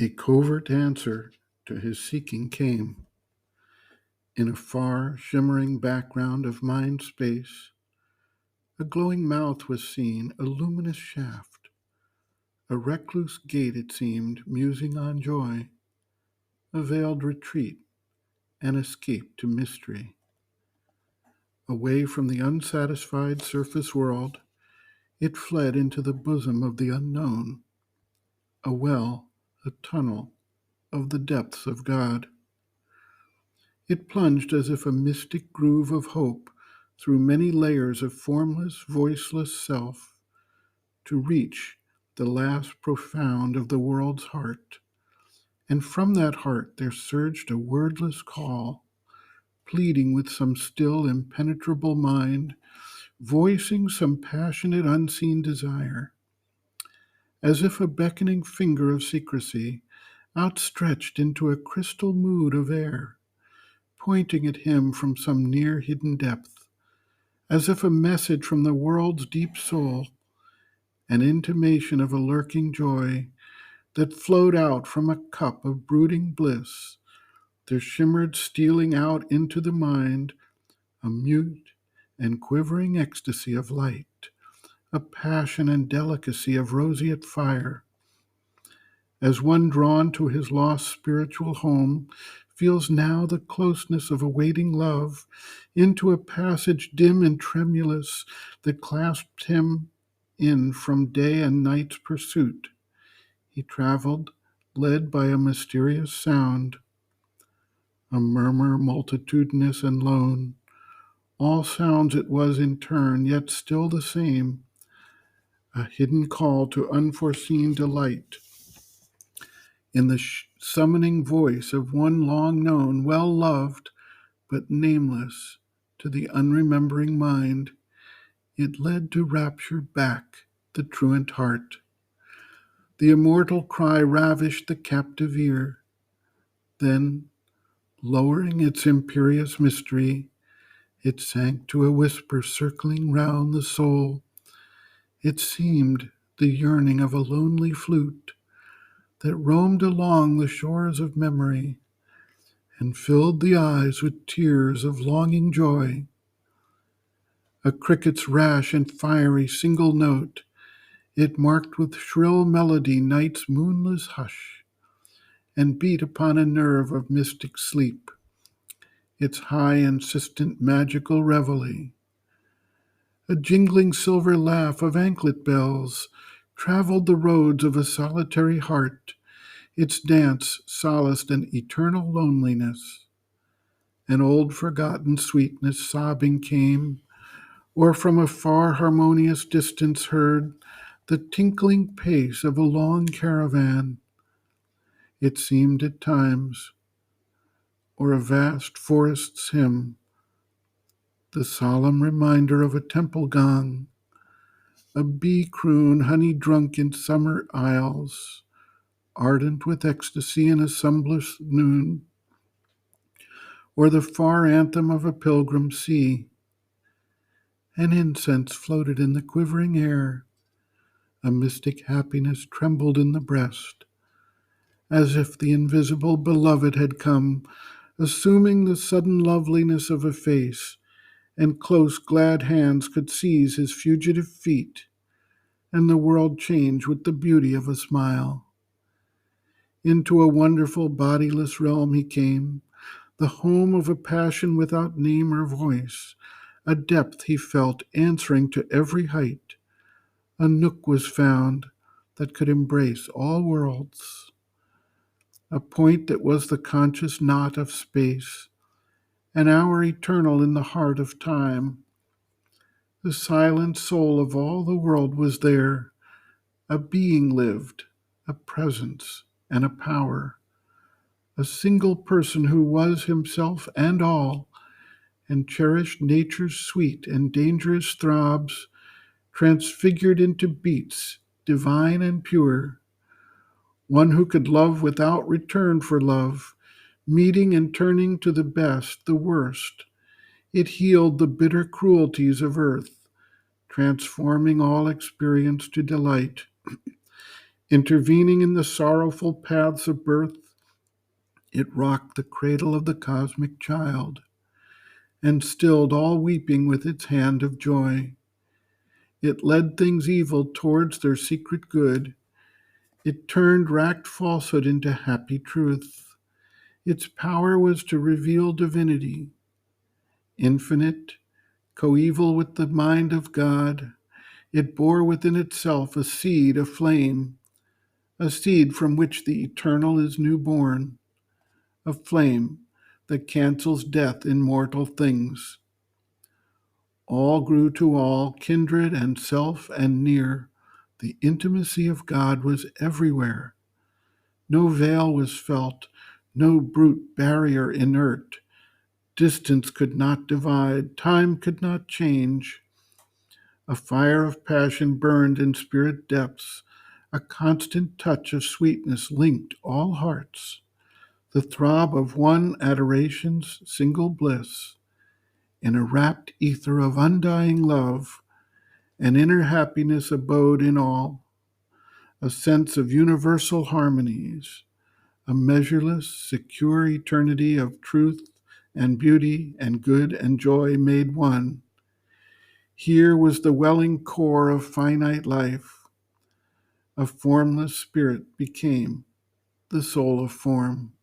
A covert answer to his seeking came. In a far, shimmering background of mind space, a glowing mouth was seen, a luminous shaft, a recluse gate it seemed, musing on joy, a veiled retreat, an escape to mystery. Away from the unsatisfied surface world, it fled into the bosom of the unknown, a well, a tunnel of the depths of God. It plunged as if a mystic groove of hope through many layers of formless, voiceless self to reach the last profound of the world's heart. And from that heart there surged a wordless call, pleading with some still impenetrable mind, voicing some passionate unseen desire, as if a beckoning finger of secrecy outstretched into a crystal mood of air, pointing at him from some near hidden depth, as if a message from the world's deep soul, an intimation of a lurking joy that flowed out from a cup of brooding bliss. There shimmered, stealing out into the mind, a mute and quivering ecstasy of light, a passion and delicacy of roseate fire, as one drawn to his lost spiritual home feels now the closeness of awaiting love, into a passage dim and tremulous that clasped him in from day and night's pursuit. He traveled, led by a mysterious sound, a murmur multitudinous and lone. All sounds it was in turn, yet still the same, a hidden call to unforeseen delight. In the summoning voice of one long known, well loved, but nameless to the unremembering mind, it led to rapture back the truant heart. The immortal cry ravished the captive ear. Then, lowering its imperious mystery, it sank to a whisper circling round the soul. It seemed the yearning of a lonely flute that roamed along the shores of memory and filled the eyes with tears of longing joy. A cricket's rash and fiery single note, it marked with shrill melody night's moonless hush, and beat upon a nerve of mystic sleep, its high, insistent, magical reveille. A jingling silver laugh of anklet bells traveled the roads of a solitary heart, its dance solaced an eternal loneliness. An old forgotten sweetness sobbing came, or from a far harmonious distance heard the tinkling pace of a long caravan, it seemed at times, or a vast forest's hymn, the solemn reminder of a temple gong, a bee croon honey drunk in summer isles, ardent with ecstasy in a sunless noon, or the far anthem of a pilgrim sea. An incense floated in the quivering air, a mystic happiness trembled in the breast, as if the invisible beloved had come, assuming the sudden loveliness of a face, and close glad hands could seize his fugitive feet, and the world change with the beauty of a smile. Into a wonderful bodiless realm he came, the home of a passion without name or voice, a depth he felt answering to every height. A nook was found that could embrace all worlds, a point that was the conscious knot of space, an hour eternal in the heart of time. The silent soul of all the world was there. A being lived, a presence and a power, a single person who was himself and all, and cherished nature's sweet and dangerous throbs, transfigured into beats, divine and pure, one who could love without return for love, meeting and turning to the best the worst. It healed the bitter cruelties of earth, transforming all experience to delight. Intervening in the sorrowful paths of birth, it rocked the cradle of the cosmic child and stilled all weeping with its hand of joy. It led things evil towards their secret good. It turned racked falsehood into happy truth. Its power was to reveal divinity, infinite, coeval with the mind of God. It bore within itself a seed aflame, a seed from which the eternal is newborn, a flame that cancels death in mortal things. All grew to all, kindred and self and near. The intimacy of God was everywhere. No veil was felt, no brute barrier inert. Distance could not divide, time could not change. A fire of passion burned in spirit depths. A constant touch of sweetness linked all hearts. The throb of one adoration's single bliss. In a rapt ether of undying love, an inner happiness abode in all, a sense of universal harmonies, a measureless, secure eternity of truth and beauty and good and joy made one. Here was the welling core of finite life. A formless spirit became the soul of form.